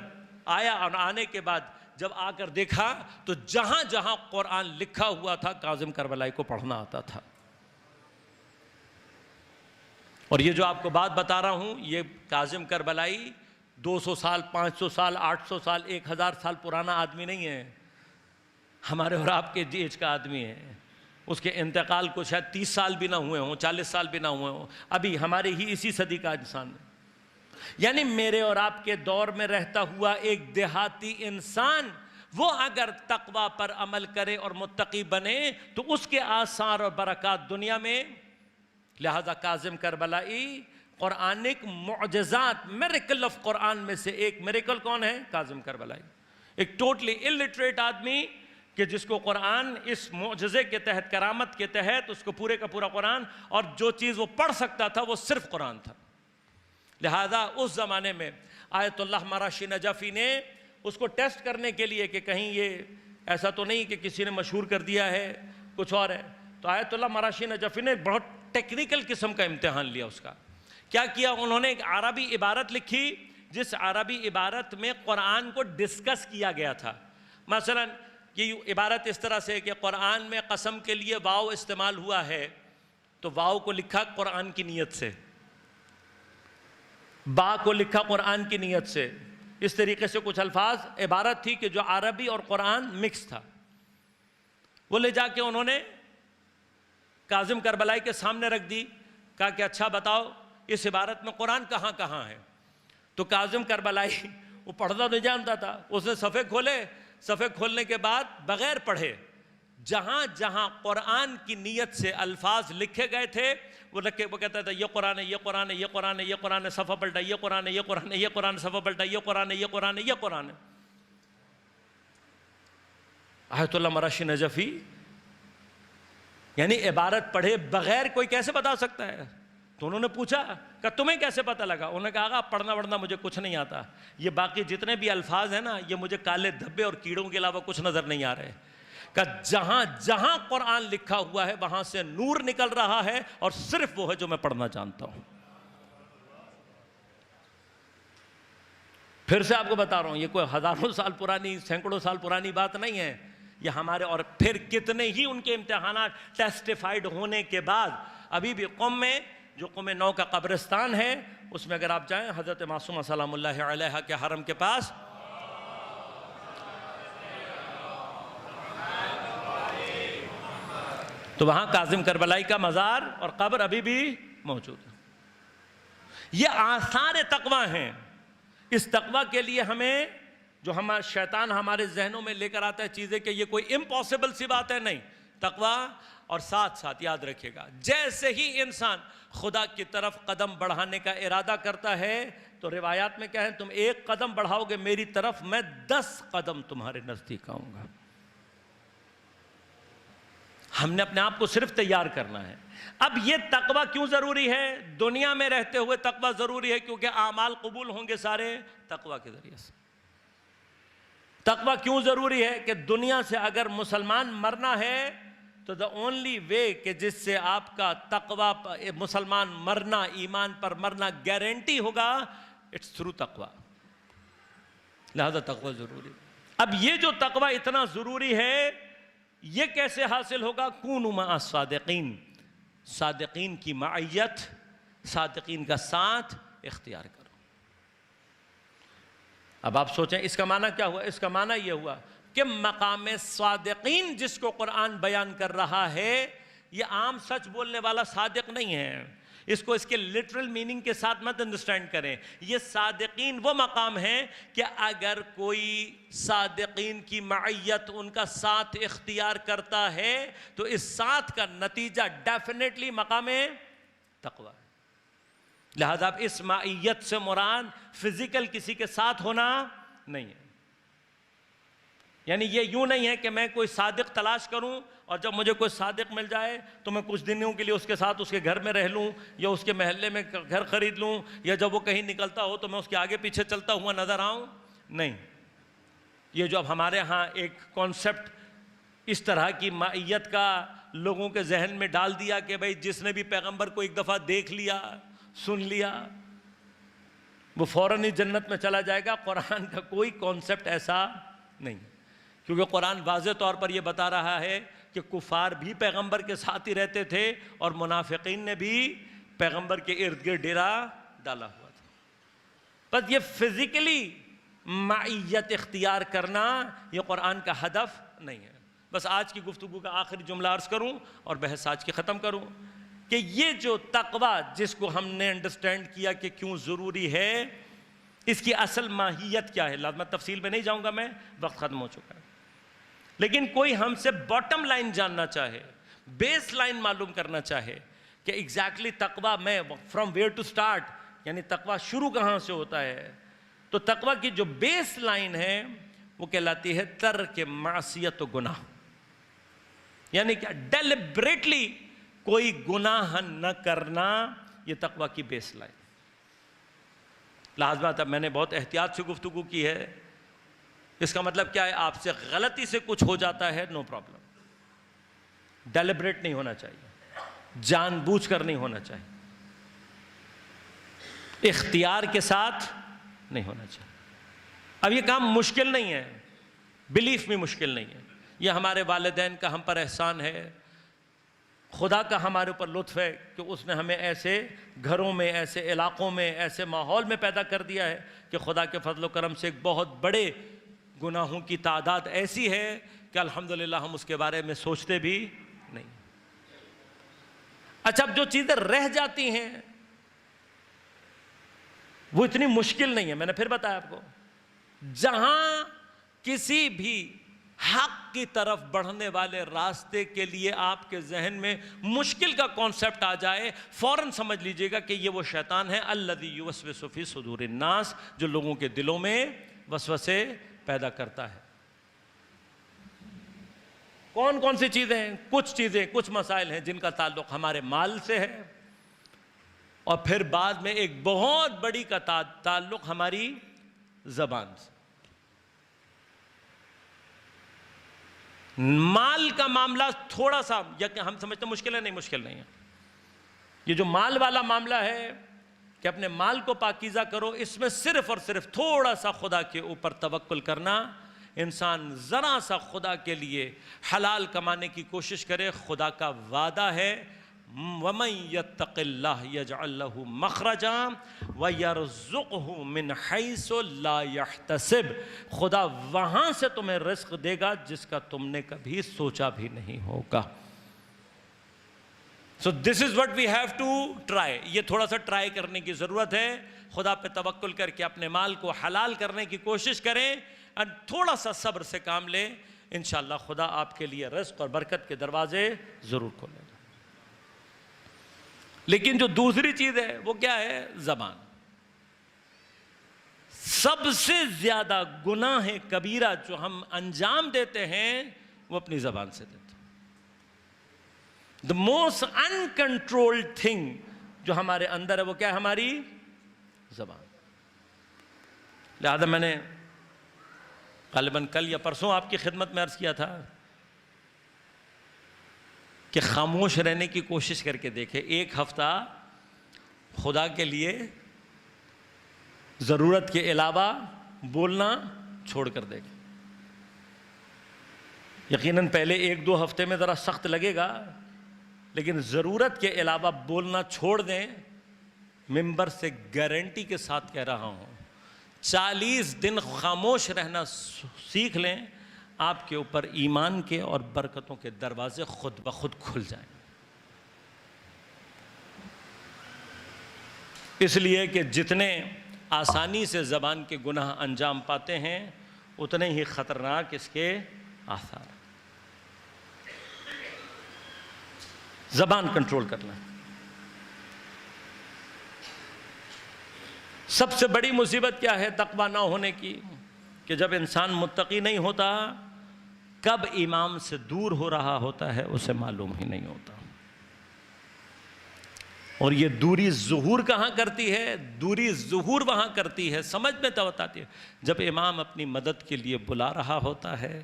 آیا، اور آنے کے بعد جب آ کر دیکھا تو جہاں جہاں قرآن لکھا ہوا تھا کاظم کربلائی کو پڑھنا آتا تھا. اور یہ جو آپ کو بات بتا رہا ہوں، یہ کاظم کربلائی 200 سال 500 سال 800 سال 1000 سال پرانا آدمی نہیں ہے. ہمارے اور آپ کے ایج کا آدمی ہے. اس کے انتقال کو شاید 30 سال بھی نہ ہوئے ہوں، 40 سال بھی نہ ہوئے ہوں. ابھی ہمارے ہی اسی صدی کا انسان ہے. یعنی میرے اور آپ کے دور میں رہتا ہوا ایک دیہاتی انسان، وہ اگر تقوی پر عمل کرے اور متقی بنے تو اس کے آثار اور برکات دنیا میں. لہذا کاظم کربلائی قرآنک معجزات، میریکل آف قرآن میں سے ایک میریکل کون ہے؟ کاظم کربلائی. ایک ٹوٹلی الٹریٹ آدمی کہ جس کو قرآن اس معجزے کے تحت، کرامت کے تحت اس کو پورے کا پورا قرآن، اور جو چیز وہ پڑھ سکتا تھا وہ صرف قرآن تھا. لہذا اس زمانے میں آیت اللہ مراشی نجفی نے اس کو ٹیسٹ کرنے کے لیے کہ کہیں یہ ایسا تو نہیں کہ کسی نے مشہور کر دیا ہے کچھ اور ہے، تو آیت اللہ مراشی نجفی نے بہت ٹیکنیکل قسم کا امتحان لیا. اس کا کیا کیا؟ انہوں نے ایک عربی عبارت لکھی جس عربی عبارت میں قرآن کو ڈسکس کیا گیا تھا. مثلا یہ عبارت اس طرح سے کہ قرآن میں قسم کے لیے واو استعمال ہوا ہے، تو واو کو لکھا قرآن کی نیت سے، با کو لکھا قرآن کی نیت سے. اس طریقے سے کچھ الفاظ عبارت تھی کہ جو عربی اور قرآن مکس تھا. وہ لے جا کے انہوں نے کاظم کربلائی کے سامنے رکھ دی، کہا کہ اچھا بتاؤ اس عبارت میں قرآن کہاں کہاں ہے؟ تو کاظم کربلائی وہ پڑھنا نہیں جانتا تھا، اس نے صفحے کھولے، صفحے کھولنے کے بعد بغیر پڑھے جہاں جہاں قرآن کی نیت سے الفاظ لکھے گئے تھے وہ کہتا تھا یہ قرآن ہے، یہ قرآن ہے، یہ قرآن ہے، یہ قرآن ہے، صفحہ پلٹا، یہ قرآن ہے، یہ قرآن ہے، یہ قرآن، صفحہ پلٹا، یہ قرآن ہے، یہ قرآن ہے، یہ قرآن ہے۔ آیت اللہ مراشی نجفی یعنی عبارت پڑھے بغیر کوئی کیسے بتا سکتا ہے؟ تو انہوں نے پوچھا کہ تمہیں کیسے پتہ لگا؟ انہوں نے کہا آقا پڑھنا وڑھنا مجھے کچھ نہیں آتا، یہ باقی جتنے بھی الفاظ ہیں نا یہ مجھے کالے دھبے اور کیڑوں کے علاوہ کچھ نظر نہیں آ رہے، کہ جہاں جہاں قرآن لکھا ہوا ہے وہاں سے نور نکل رہا ہے اور صرف وہ ہے جو میں پڑھنا جانتا ہوں۔ پھر سے آپ کو بتا رہا ہوں یہ کوئی ہزاروں سال پرانی، سینکڑوں سال پرانی بات نہیں ہے، یہ ہمارے اور پھر کتنے ہی ان کے امتحانات ٹیسٹیفائیڈ ہونے کے بعد ابھی بھی قم میں جو قم 9 کا قبرستان ہے اس میں اگر آپ جائیں حضرت معصومہ سلام اللہ علیہا کے حرم کے پاس تو وہاں کاظم کربلائی کا مزار اور قبر ابھی بھی موجود ہے۔ یہ آثار تقویٰ ہیں۔ اس تقویٰ کے لیے ہمیں جو شیطان ہمارے ذہنوں میں لے کر آتا ہے چیزیں کہ یہ کوئی امپاسبل سی بات ہے، نہیں، تقویٰ اور ساتھ ساتھ یاد رکھے گا جیسے ہی انسان خدا کی طرف قدم بڑھانے کا ارادہ کرتا ہے تو روایات میں کیا ہے تم 1 قدم بڑھاؤ گے میری طرف میں 10 قدم تمہارے نزدیک آؤں گا۔ ہم نے اپنے آپ کو صرف تیار کرنا ہے۔ اب یہ تقویٰ کیوں ضروری ہے؟ دنیا میں رہتے ہوئے تقویٰ ضروری ہے کیونکہ اعمال قبول ہوں گے سارے تقویٰ کے ذریعے سے۔ تقویٰ کیوں ضروری ہے کہ دنیا سے اگر مسلمان مرنا ہے تو the only way کہ جس سے آپ کا تقویٰ مسلمان مرنا، ایمان پر مرنا گارنٹی ہوگا it's through تقویٰ، لہذا تقویٰ ضروری۔ اب یہ جو تقویٰ اتنا ضروری ہے یہ کیسے حاصل ہوگا؟ کونوا مع الصادقین، صادقین کی معیت، صادقین کا ساتھ اختیار کرو۔ اب آپ سوچیں اس کا معنی کیا ہوا؟ اس کا معنی یہ ہوا کہ مقام صادقین جس کو قرآن بیان کر رہا ہے یہ عام سچ بولنے والا صادق نہیں ہے، اس کو اس کے لٹرل میننگ کے ساتھ مت انڈرسٹینڈ کریں۔ یہ صادقین وہ مقام ہے کہ اگر کوئی صادقین کی معیت ان کا ساتھ اختیار کرتا ہے تو اس ساتھ کا نتیجہ ڈیفینیٹلی مقام تقویٰ ہے۔ لہذا اب اس معیت سے مراد فزیکل کسی کے ساتھ ہونا نہیں ہے، یعنی یہ یوں نہیں ہے کہ میں کوئی صادق تلاش کروں اور جب مجھے کوئی صادق مل جائے تو میں کچھ دنوں کے لیے اس کے ساتھ اس کے گھر میں رہ لوں یا اس کے محلے میں گھر خرید لوں یا جب وہ کہیں نکلتا ہو تو میں اس کے آگے پیچھے چلتا ہوا نظر آؤں، نہیں۔ یہ جو اب ہمارے ہاں ایک کانسیپٹ اس طرح کی معیت کا لوگوں کے ذہن میں ڈال دیا کہ بھئی جس نے بھی پیغمبر کو ایک دفعہ دیکھ لیا، سن لیا، وہ فوراً ہی جنت میں چلا جائے گا، قرآن کا کوئی کانسیپٹ ایسا نہیں، کیونکہ قرآن واضح طور پر یہ بتا رہا ہے کہ کفار بھی پیغمبر کے ساتھ ہی رہتے تھے اور منافقین نے بھی پیغمبر کے ارد گرد ڈیرا ڈالا ہوا تھا۔ بس یہ فزیکلی معیت اختیار کرنا یہ قرآن کا ہدف نہیں ہے۔ بس آج کی گفتگو کا آخری جملہ عرض کروں اور بحث آج کی ختم کروں کہ یہ جو تقویٰ جس کو ہم نے انڈرسٹینڈ کیا کہ کیوں ضروری ہے، اس کی اصل ماہیت کیا ہے؟ میں تفصیل میں نہیں جاؤں گا، میں وقت ختم ہو چکا ہے، لیکن کوئی ہم سے باٹم لائن جاننا چاہے، بیس لائن معلوم کرنا چاہے کہ ایگزیکٹلی تقویٰ میں فرام ویئر ٹو سٹارٹ، یعنی تقویٰ شروع کہاں سے ہوتا ہے، تو تقویٰ کی جو بیس لائن ہے وہ کہلاتی ہے ترک معصیت و گناہ، یعنی کہ ڈیلیبریٹلی کوئی گناہ نہ کرنا، یہ تقویٰ کی بیس لائن۔ لازمات اب میں نے بہت احتیاط سے گفتگو کی ہے، اس کا مطلب کیا ہے؟ آپ سے غلطی سے کچھ ہو جاتا ہے، نو پرابلم، ڈیلیبریٹ نہیں ہونا چاہیے، جان بوجھ کر نہیں ہونا چاہیے، اختیار کے ساتھ نہیں ہونا چاہیے۔ اب یہ کام مشکل نہیں ہے، بلیف میں مشکل نہیں ہے، یہ ہمارے والدین کا ہم پر احسان ہے، خدا کا ہمارے اوپر لطف ہے کہ اس نے ہمیں ایسے گھروں میں، ایسے علاقوں میں، ایسے ماحول میں پیدا کر دیا ہے کہ خدا کے فضل و کرم سے ایک بہت بڑے گناہوں کی تعداد ایسی ہے کہ الحمدللہ ہم اس کے بارے میں سوچتے بھی نہیں۔ اچھا، اب جو چیزیں رہ جاتی ہیں وہ اتنی مشکل نہیں ہے. میں نے پھر بتایا آپ کو، جہاں کسی بھی حق کی طرف بڑھنے والے راستے کے لیے آپ کے ذہن میں مشکل کا کانسیپٹ آ جائے، فوراً سمجھ لیجئے گا کہ یہ وہ شیطان ہے الذی یوسوس فی صدور الناس، جو لوگوں کے دلوں میں وسوسے پیدا کرتا ہے. کون کون سی چیزیں ہیں؟ کچھ مسائل ہیں جن کا تعلق ہمارے مال سے ہے، اور پھر بعد میں ایک بہت بڑی کا تعلق ہماری زبان سے. مال کا معاملہ تھوڑا سا ہم سمجھتے ہیں مشکل ہے، نہیں مشکل نہیں ہے. یہ جو مال والا معاملہ ہے کہ اپنے مال کو پاکیزہ کرو، اس میں صرف اور صرف تھوڑا سا خدا کے اوپر توکل کرنا. انسان ذرا سا خدا کے لیے حلال کمانے کی کوشش کرے، خدا کا وعدہ ہے وَمَن يَتَّقِ اللَّهَ يَجْعَل لَّهُ مَخْرَجًا وَيَرْزُقْهُ مِنْ حَيْثُ لَا يَحْتَسِبُ. خدا وہاں سے تمہیں رزق دے گا جس کا تم نے کبھی سوچا بھی نہیں ہوگا. So this is what we have to try. یہ تھوڑا سا ٹرائی کرنے کی ضرورت ہے. خدا پہ توکل کر کے اپنے مال کو حلال کرنے کی کوشش کریں اور تھوڑا سا صبر سے کام لیں. انشاءاللہ خدا آپ کے لیے رزق اور برکت کے دروازے ضرور کھولے گا. لیکن جو دوسری چیز ہے وہ کیا ہے؟ زبان. سب سے زیادہ گناہ کبیرہ جو ہم انجام دیتے ہیں وہ اپنی زبان سے دیتے ہیں. The most uncontrolled thing جو ہمارے اندر ہے وہ کیا ہے؟ ہماری زبان. لہذا میں نے غالباً کل یا پرسوں آپ کی خدمت میں عرض کیا تھا کہ خاموش رہنے کی کوشش کر کے دیکھیں. ایک ہفتہ خدا کے لیے ضرورت کے علاوہ بولنا چھوڑ کر دیکھیں. یقیناً پہلے 1-2 ہفتے میں ذرا سخت لگے گا، لیکن ضرورت کے علاوہ بولنا چھوڑ دیں. ممبر سے گارنٹی کے ساتھ کہہ رہا ہوں 40 دن خاموش رہنا سیکھ لیں، آپ کے اوپر ایمان کے اور برکتوں کے دروازے خود بخود کھل جائیں. اس لیے کہ جتنے آسانی سے زبان کے گناہ انجام پاتے ہیں اتنے ہی خطرناک اس کے آثار. زبان کنٹرول کرنا. سب سے بڑی مصیبت کیا ہے تقویٰ نہ ہونے کی؟ کہ جب انسان متقی نہیں ہوتا، کب امام سے دور ہو رہا ہوتا ہے اسے معلوم ہی نہیں ہوتا. اور یہ دوری ظہور کہاں کرتی ہے؟ دوری ظہور وہاں کرتی ہے، سمجھ میں تو آتی ہے جب امام اپنی مدد کے لیے بلا رہا ہوتا ہے.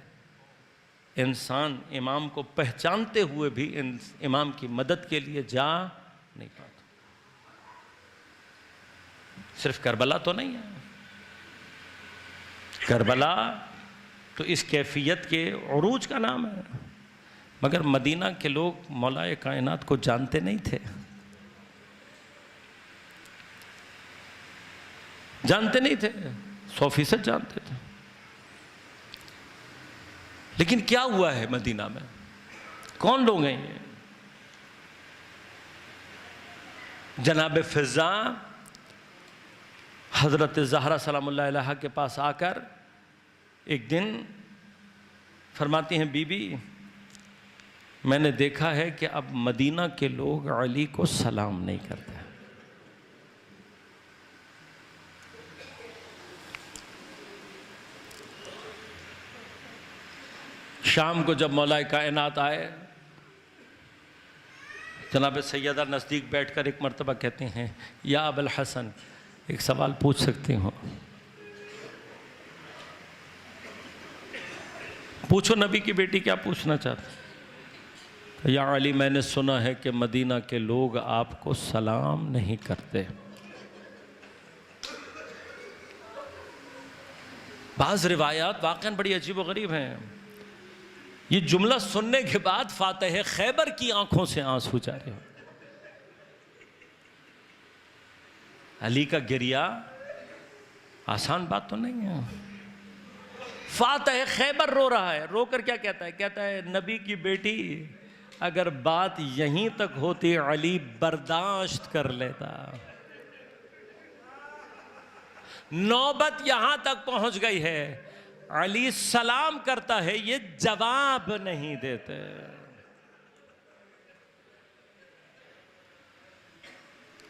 انسان امام کو پہچانتے ہوئے بھی امام کی مدد کے لیے جا نہیں پاتا. صرف کربلا تو نہیں ہے. کربلا تو اس کیفیت کے عروج کا نام ہے، مگر مدینہ کے لوگ مولا کائنات کو جانتے نہیں تھے. جانتے نہیں تھے، 100% جانتے تھے. لیکن کیا ہوا ہے مدینہ میں؟ کون لوگ ہیں یہ؟ جناب فضا حضرت زہرا سلام اللہ علیہا کے پاس آ کر ایک دن فرماتی ہیں بی بی میں نے دیکھا ہے کہ اب مدینہ کے لوگ علی کو سلام نہیں کرتے. شام کو جب مولا کائنات آئے، جناب سیدہ نزدیک بیٹھ کر ایک مرتبہ کہتے ہیں یا ابو الحسن ایک سوال پوچھ سکتی ہوں؟ پوچھو نبی کی بیٹی کیا پوچھنا چاہتے؟ یا علی میں نے سنا ہے کہ مدینہ کے لوگ آپ کو سلام نہیں کرتے. بعض روایات واقعاً بڑی عجیب و غریب ہیں. یہ جملہ سننے کے بعد فاتح خیبر کی آنکھوں سے آنسو جارے ہو. علی کا گریہ آسان بات تو نہیں ہے. فاتح خیبر رو رہا ہے. رو کر کیا کہتا ہے؟ کہتا ہے نبی کی بیٹی اگر بات یہیں تک ہوتی علی برداشت کر لیتا، نوبت یہاں تک پہنچ گئی ہے، علی سلام کرتا ہے، یہ جواب نہیں دیتے۔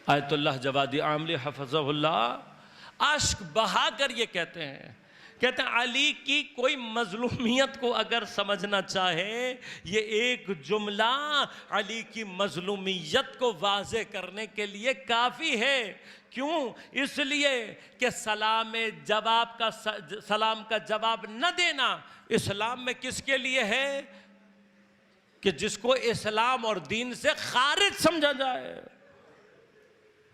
آیت اللہ جوادی عاملی حفظہ اللہ اشک بہا کر یہ کہتے ہیں علی کی کوئی مظلومیت کو اگر سمجھنا چاہے، یہ ایک جملہ علی کی مظلومیت کو واضح کرنے کے لیے کافی ہے۔ کیوں؟ اس لیے کہ سلام کا جواب نہ دینا اسلام میں کس کے لیے ہے؟ کہ جس کو اسلام اور دین سے خارج سمجھا جائے۔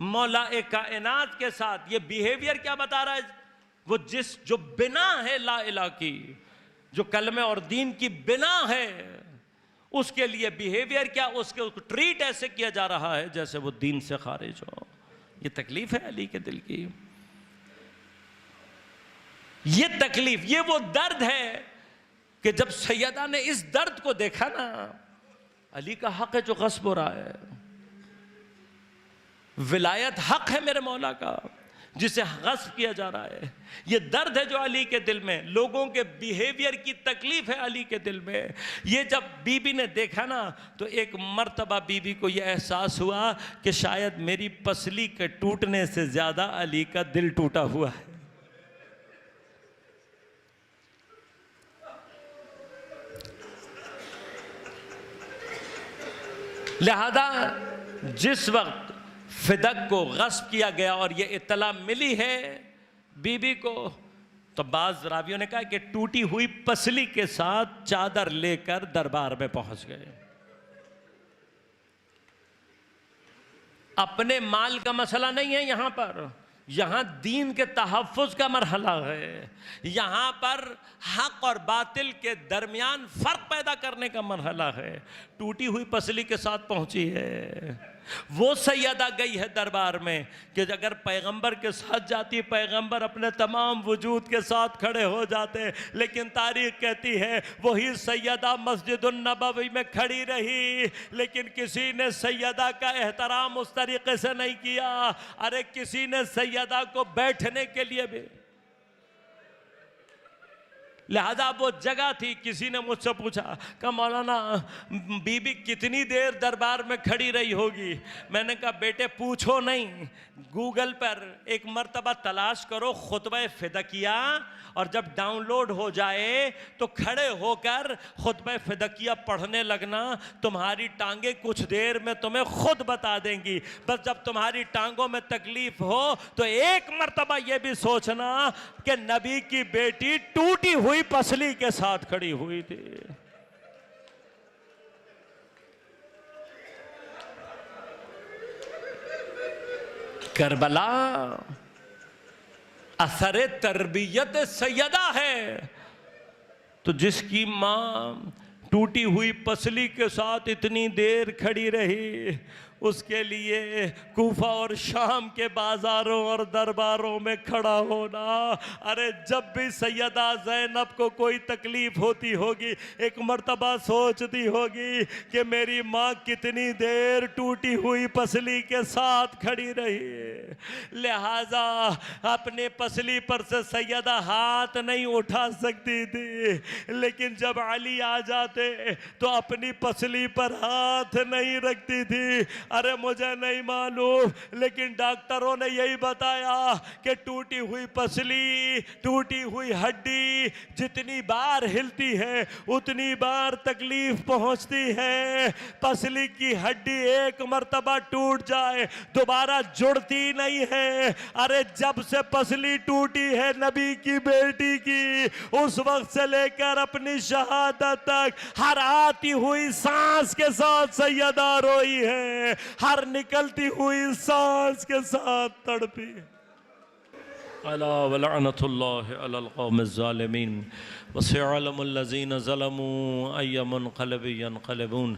مولا کائنات کے ساتھ یہ بیہیویئر کیا بتا رہا ہے؟ وہ جو بنا ہے لا الہ کی، جو کلمہ اور دین کی بنا ہے، اس کے لیے بیہیویئر کیا؟ اس کے ٹریٹ ایسے کیا جا رہا ہے جیسے وہ دین سے خارج ہو۔ یہ تکلیف ہے علی کے دل کی، یہ تکلیف، یہ وہ درد ہے کہ جب سیدہ نے اس درد کو دیکھا نا، علی کا حق ہے جو غصب ہو رہا ہے، ولایت حق ہے میرے مولا کا جسے غصب کیا جا رہا ہے، یہ درد ہے جو علی کے دل میں، لوگوں کے بیہیویئر کی تکلیف ہے علی کے دل میں۔ یہ جب بی بی نے دیکھا نا تو ایک مرتبہ بی بی کو یہ احساس ہوا کہ شاید میری پسلی کے ٹوٹنے سے زیادہ علی کا دل ٹوٹا ہوا ہے۔ لہذا جس وقت فدق کو غصب کیا گیا اور یہ اطلاع ملی ہے بی بی کو، تو بعض راویوں نے کہا کہ ٹوٹی ہوئی پسلی کے ساتھ چادر لے کر دربار میں پہنچ گئے۔ اپنے مال کا مسئلہ نہیں ہے یہاں پر، یہاں دین کے تحفظ کا مرحلہ ہے، یہاں پر حق اور باطل کے درمیان فرق پیدا کرنے کا مرحلہ ہے۔ ٹوٹی ہوئی پسلی کے ساتھ پہنچی ہے، وہ سیدہ گئی ہے دربار میں کہ اگر پیغمبر کے ساتھ جاتی، پیغمبر اپنے تمام وجود کے ساتھ کھڑے ہو جاتے، لیکن تاریخ کہتی ہے وہی سیدہ مسجد النبوی میں کھڑی رہی، لیکن کسی نے سیدہ کا احترام اس طریقے سے نہیں کیا۔ ارے کسی نے سیدہ کو بیٹھنے کے لیے بھی، لہذا وہ جگہ تھی، کسی نے مجھ سے پوچھا کہ مولانا بی بی کتنی دیر دربار میں کھڑی رہی ہوگی؟ میں نے کہا بیٹے پوچھو نہیں، گوگل پر ایک مرتبہ تلاش کرو خطبہ فدقیہ، اور جب ڈاؤن لوڈ ہو جائے تو کھڑے ہو کر خطبہ فدقیہ پڑھنے لگنا، تمہاری ٹانگیں کچھ دیر میں تمہیں خود بتا دیں گی۔ بس جب تمہاری ٹانگوں میں تکلیف ہو تو ایک مرتبہ یہ بھی سوچنا کہ نبی کی بیٹی ٹوٹی ہوئی پسلی کے ساتھ کھڑی ہوئی تھی۔ کربلا اثر تربیت سیدہ ہے، تو جس کی ماں ٹوٹی ہوئی پسلی کے ساتھ اتنی دیر کھڑی رہی، اس کے لیے کوفہ اور شام کے بازاروں اور درباروں میں کھڑا ہونا، ارے جب بھی سیدہ زینب کو کوئی تکلیف ہوتی ہوگی ایک مرتبہ سوچتی ہوگی کہ میری ماں کتنی دیر ٹوٹی ہوئی پسلی کے ساتھ کھڑی رہی، لہذا اپنے پسلی پر سے سیدہ ہاتھ نہیں اٹھا سکتی تھی، لیکن جب علی آ جاتے تو اپنی پسلی پر ہاتھ نہیں رکھتی تھی۔ ارے مجھے نہیں معلوم، لیکن ڈاکٹروں نے یہی بتایا کہ ٹوٹی ہوئی پسلی، ٹوٹی ہوئی ہڈی جتنی بار ہلتی ہے اتنی بار تکلیف پہنچتی ہے۔ پسلی کی ہڈی ایک مرتبہ ٹوٹ جائے دوبارہ جڑتی نہیں ہے۔ ارے جب سے پسلی ٹوٹی ہے نبی کی بیٹی کی، اس وقت سے لے کر اپنی شہادت تک ہر آتی ہوئی سانس کے ساتھ سیدہ روئی ہے، ہر نکلتی ہوئی سانس کے ساتھ تڑپی۔ الا ولعنت اللہ علی القوم الظالمین وسيعلم الذين ظلموا أي منقلب ينقلبون۔